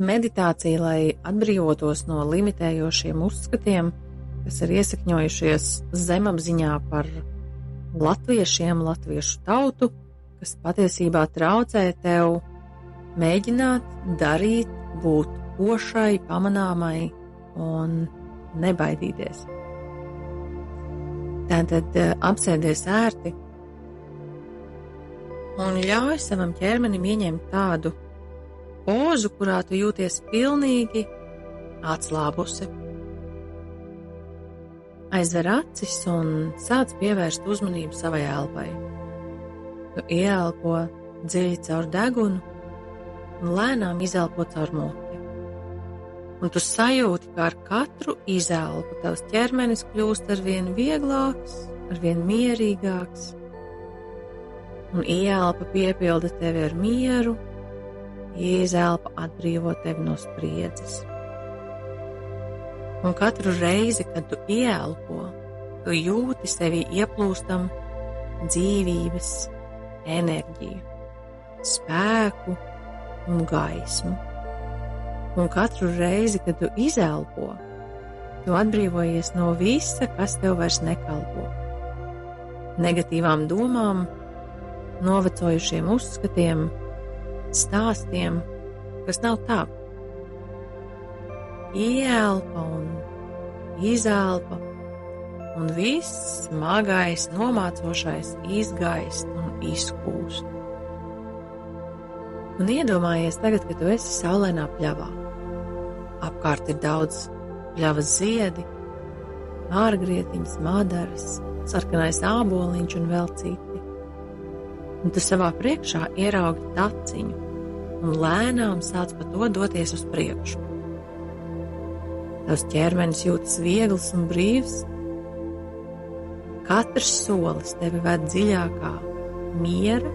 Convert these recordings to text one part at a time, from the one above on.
meditācija, lai atbrīvotos no limitējošiem uzskatiem, kas ir iesakņojušies zemapziņā par latviešiem, latviešu tautu, kas patiesībā traucē tev mēģināt darīt, būt košai, pamanāmai un nebaidīties. Tātad apsēdies ērti un ļauj savam ķermenim ieņemt tādu pozu, kurā tu jūties pilnīgi atslābusi. Aizver acis un sāc pievērst uzmanību savai elpai. Tu ieelpo dziļi caur degunu un lēnām izelpo caur muti. Un tu sajūti, ka ar katru izelpu tavs ķermenis kļūst arvien vieglāks, arvien mierīgāks. Un ieelpa piepilda tevi ar mieru, izelpa atbrīvo tevi no spriedzes. Un katru reizi, kad tu ieelpo, tu jūti sevi ieplūstam dzīvības enerģiju, spēku un gaismu. Un katru reizi, kad tu izelpo, tu atbrīvojies no visa, kas tev vairs nekalpo. Negatīvām domām, novecojušiem uzskatiem, stāstiem, kas nav tavi. Ieelpa un izelpa, un viss smagais, nomācošais izgaist un izkūst. Un iedomājies tagad, ka tu esi saulainā pļavā. Apkārt ir daudz pļavas ziedi, ārgrietiņas, madaras, sarkanais āboliņš un vēl citi. Un tu savā priekšā ieraugi taciņu un lēnām sāc pa to doties uz priekšu. Tavs ķermenis jūtas viegls un brīvs. Katrs solis tevi ved dziļākā miera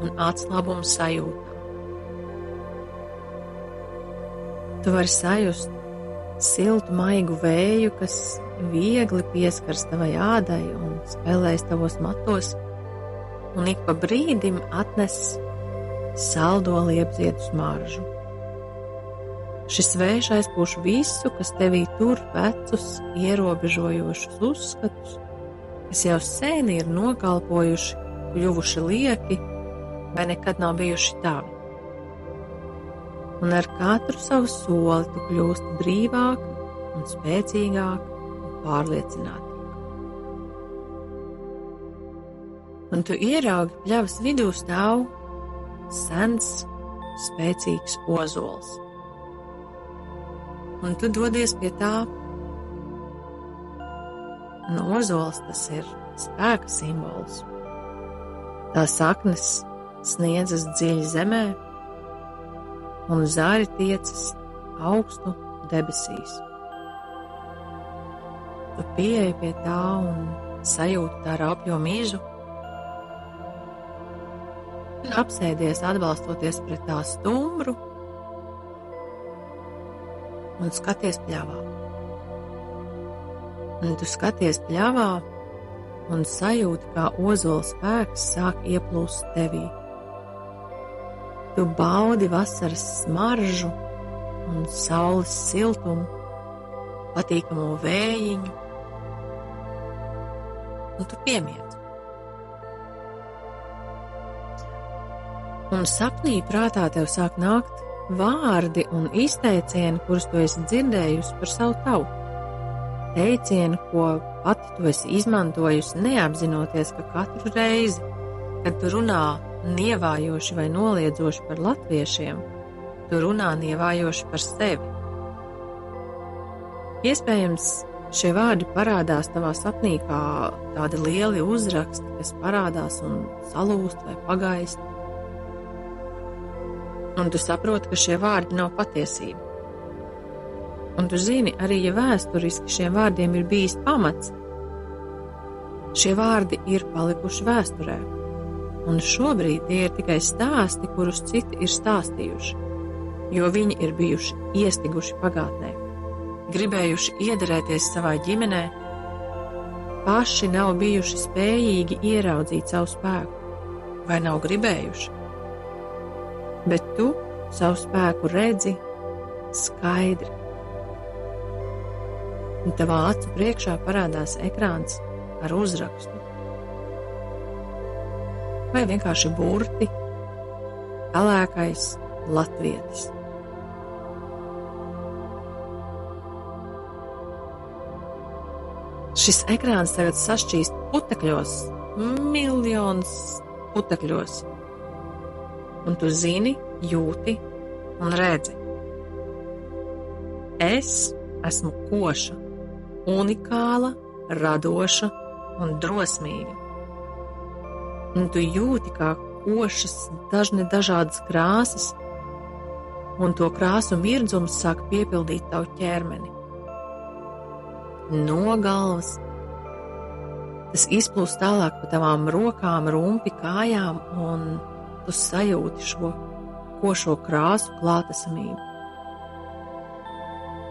un atslābuma sajūtā. Tu vari sajust siltu, maigu vēju, kas viegli pieskars tavai ādai un spēlēs tavos matos, un ik pa brīdim atnes saldo liepziedu smaržu. Šis vējš aizpūš visu, kas tevī tur vecus, ierobežojošus uzskatus, kas jau sen ir nokalpojuši, kļuvuši lieki vai nekad nav bijuši tavi. Un ar katru savu soli tu kļūsti brīvāk un spēcīgāk un pārliecinātāk. Un tu ieraugi pļavas vidū stāv sens, spēcīgs ozols. Un tu dodies pie tā. Un ozols tas ir spēka simbols. Tā saknes sniedzas dziļi zemē, un zari tiecas augstu debesīs. Tu pieeji pie tā un sajūti tā raupjo mizu, un apsēdies atbalstoties pret tā stumbru un skaties pļavā. Un tu skaties pļavā un sajūti, kā ozola spēks sāk ieplūst tevī. Tu baudi vasaras smaržu un saules siltumu, patīkamo vējiņu, un tu piemiedz. Un sapnī prātā tev sāk nākt vārdi un izteicieni, kurus tu esi dzirdējusi par savu tautu. Teicieni, ko pati tu esi izmantojusi, neapzinoties, ka katru reizi, kad tu runā nievājoši vai noliedzoši par latviešiem, tu runā nievājoši par sevi. Iespējams, šie vārdi parādās tavā sapnī kā tādi lieli uzraksti, kas parādās un salūst vai pagaist. Un tu saproti, ka šie vārdi nav patiesība. Un tu zini, arī ja vēsturiski šiem vārdiem ir bijis pamats, šie vārdi ir palikuši vēsturē. Un šobrīd tie ir tikai stāsti, kurus citi ir stāstījuši, jo viņi ir bijuši iestiguši pagātnē, gribējuši iederēties savā ģimenē, paši nav bijuši spējīgi ieraudzīt savu spēku, vai nav gribējuši. Bet tu savu spēku redzi, skaidri. Un tavā acu priekšā parādās ekrāns ar uzrakstu. Vai vienkārši burti pelēkais latvietis. Šis ekrāns tagad sašķīst putekļos, miljonus putekļos. Un tu zini, jūti un redzi. Es esmu koša, unikāla, radoša un drosmīga. Un tu jūti, kā košas dažādas krāsas, un to krāsu mirdzums sāk piepildīt tavu ķermeni. No galvas tas izplūst tālāk pa tavām rokām, rumpi, kājām, un tu sajūti šo košo krāsu klātesamību.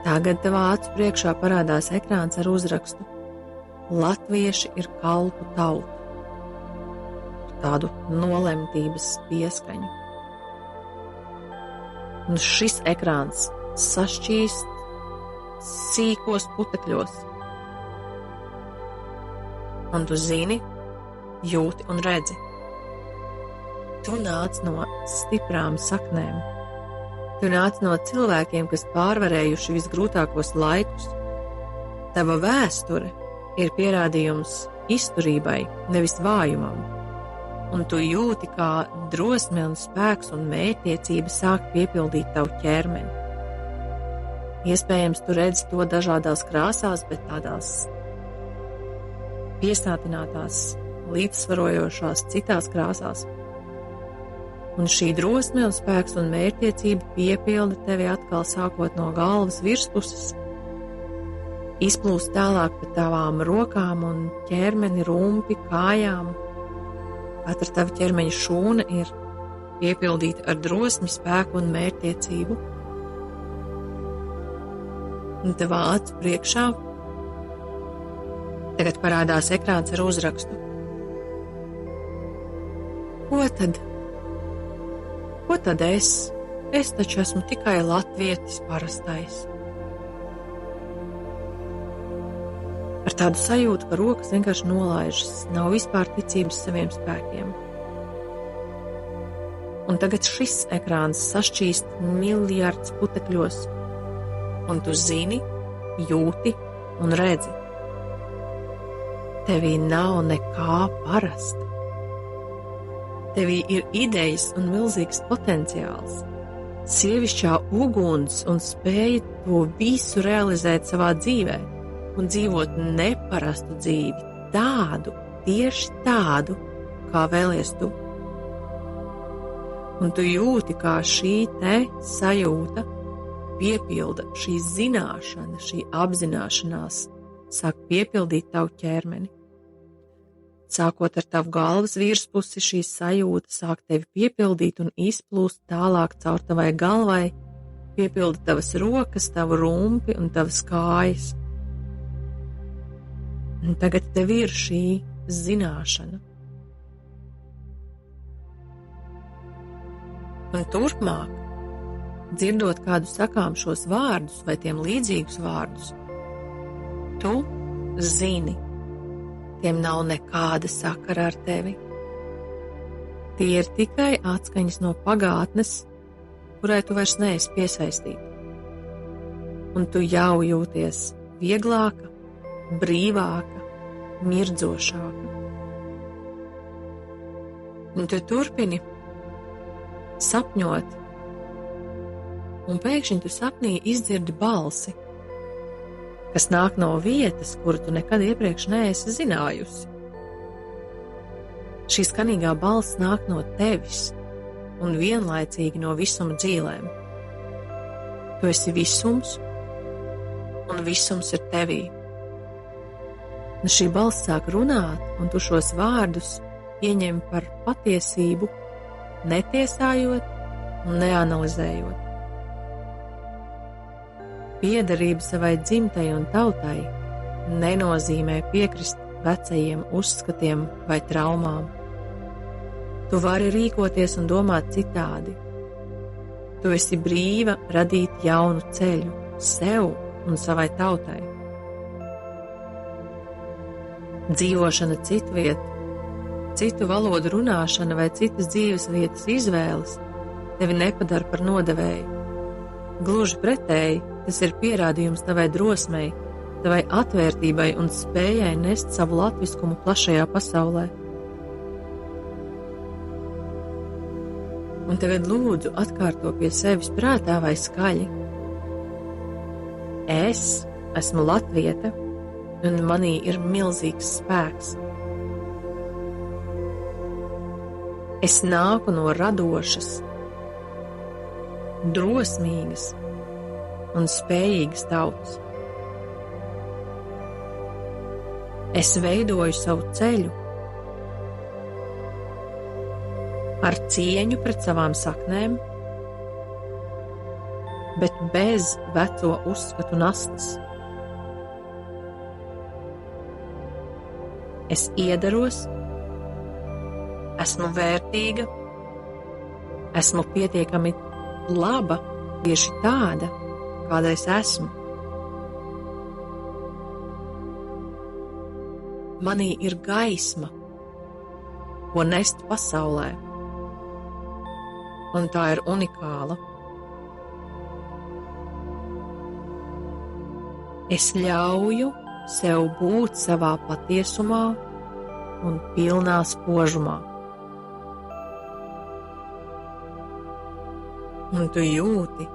Tagad tavā acu priekšā parādās ekrāns ar uzrakstu Latvieši ir kalpu tauta. Tādu nolemtības pieskaņu. Un šis ekrāns sašķīst sīkos putekļos. Un tu zini, jūti un redzi. Tu nāc no stiprām saknēm. Tu nāc no cilvēkiem, kas pārvarējuši visgrūtākos laikus. Tava vēsture ir pierādījums izturībai, nevis vājumam. Un tu jūti, kā drosme un spēks un mērķtiecība sāk piepildīt tavu ķermeni. Iespējams, tu redzi to dažādās krāsās, bet tādās piesātinātās, līdzsvarojošās citās krāsās. Un šī drosme un spēks un mērķtiecība piepilda tevi atkal sākot no galvas virspuses, izplūst tālāk pa tavām rokām un ķermeni, rumpi, kājām. Katra tava ķermeņa šūna ir piepildīta ar drosmi, spēku un mērķtiecību. Un tavā acu priekšā tagad parādās ekrāns ar uzrakstu. Ko tad es? Es taču esmu tikai latvietis parastais. Ar tādu sajūtu, ka rokas vienkārši nolaižas, nav vispār ticības saviem spēkiem. Un tagad šis ekrāns sašķīst miljards putekļos, un tu zini, jūti un redzi. Tevī nav nekā parasta. Tevī ir idejas un milzīgs potenciāls, sievišķā uguns un spēja to visu realizēt savā dzīvē. Un dzīvot neparastu dzīvi, tieši tādu, kā vēlies tu. Un tu jūti, kā šī te sajūta piepilda, šī zināšana, šī apzināšanās sāk piepildīt tavu ķermeni. Sākot ar tavu galvas virspusi, šī sajūta sāk tevi piepildīt un izplūst tālāk caur tavai galvai, piepilda tavas rokas, tavu rumpi un tavas kājas. Un tagad tev ir šī zināšana. Un turpmāk, dzirdot kādu sakām šos vārdus vai tiem līdzīgus vārdus, tu zini, tiem nav nekāda sakara ar tevi. Tie ir tikai atskaņas no pagātnes, kurai tu vairs neesi piesaistīta. Un tu jau jūties vieglāka, brīvāka, mirdzošāka. Un tu turpini sapņot, un pēkšņi tu sapnī izdzirdi balsi, kas nāk no vietas, kuru tu nekad iepriekš neesi zinājusi. Šī skanīgā balss nāk no tevis un vienlaicīgi no visuma dzīlēm. Tu esi visums, un visums ir tevī. Un šī balss sāk runāt, un tu šos vārdus pieņem par patiesību, netiesājot un neanalizējot. Piederība savai dzimtai un tautai nenozīmē piekrist vecajiem uzskatiem vai traumām. Tu vari rīkoties un domāt citādi. Tu esi brīva radīt jaunu ceļu sev un savai tautai. Dzīvošana citviet, citu valodu runāšana vai citas dzīves vietas izvēles tevi nepadara par nodevēju. Gluži pretēji, tas ir pierādījums tavai drosmei, tavai atvērtībai un spējai nest savu latviskumu plašajā pasaulē. Un tagad lūdzu atkārto pie sevis prātā vai skaļi. Es esmu latviete, un manī ir milzīgs spēks. Es nāku no radošas, drosmīgas un spējīgas tautas. Es veidoju savu ceļu ar cieņu pret savām saknēm, bet bez veco uzskatu nastas. Es iedaros, esmu vērtīga, esmu pietiekami laba, tieši tāda, kāda es esmu. Manī ir gaisma, ko nest pasaulē, un tā ir unikāla. Es ļauju sev būt savā patiesumā un pilnā spožumā. Un tu jūti,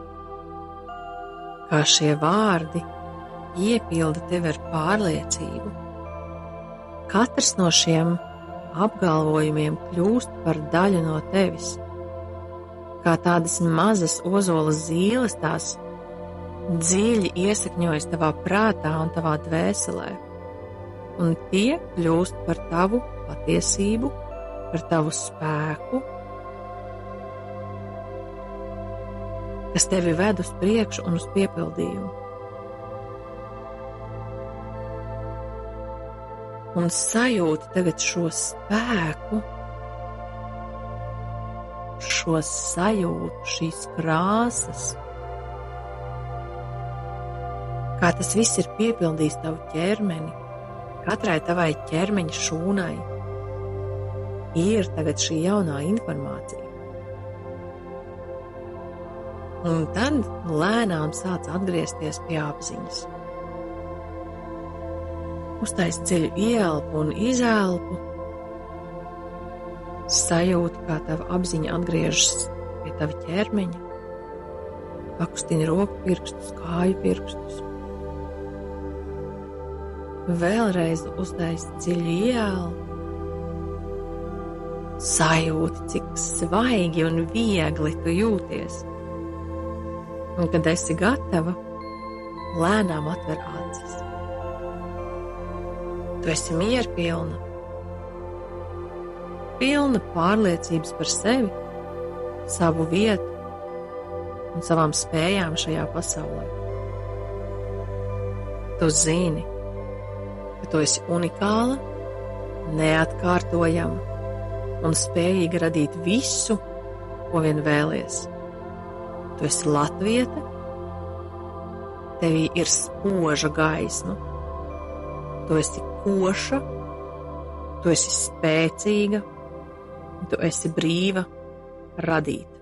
kā šie vārdi iepilda tevi ar pārliecību. Katrs no šiem apgalvojumiem kļūst par daļu no tevis. Kā tādas mazas ozolas zīles, tās dziļi iesakņojas tavā prātā un tavā dvēselē, un tie kļūst par tavu patiesību, par tavu spēku, kas tevi ved uz priekšu un uz piepildījumu. Un sajūti tagad šo spēku, šo sajūtu, šīs krāsas, kā tas viss ir piepildījis tavu ķermeni, katrai tavai ķermeņa šūnai ir tagad šī jaunā informācija. Un tad lēnām sāc atgriezties pie apziņas. Uztais dziļu ieelpu un izelpu, sajūti, kā tava apziņa atgriežas pie tava ķermeņa, pakustini roku pirkstus, kāju pirkstus. Vēlreiz uztais dziļu ieelpu, sajūti, cik svaigi un viegli tu jūties. Un, kad esi gatava, lēnām atver acis. Tu esi mierpilna, pilna pārliecības par sevi, savu vietu un savām spējām šajā pasaulē. Tu zini, ka tu esi unikāla, neatkārtojama un spējīga radīt visu, ko vien vēlies. Tu esi latviete, tevī ir spoža gaisma, tu esi koša, tu esi spēcīga, tu esi brīva radīt.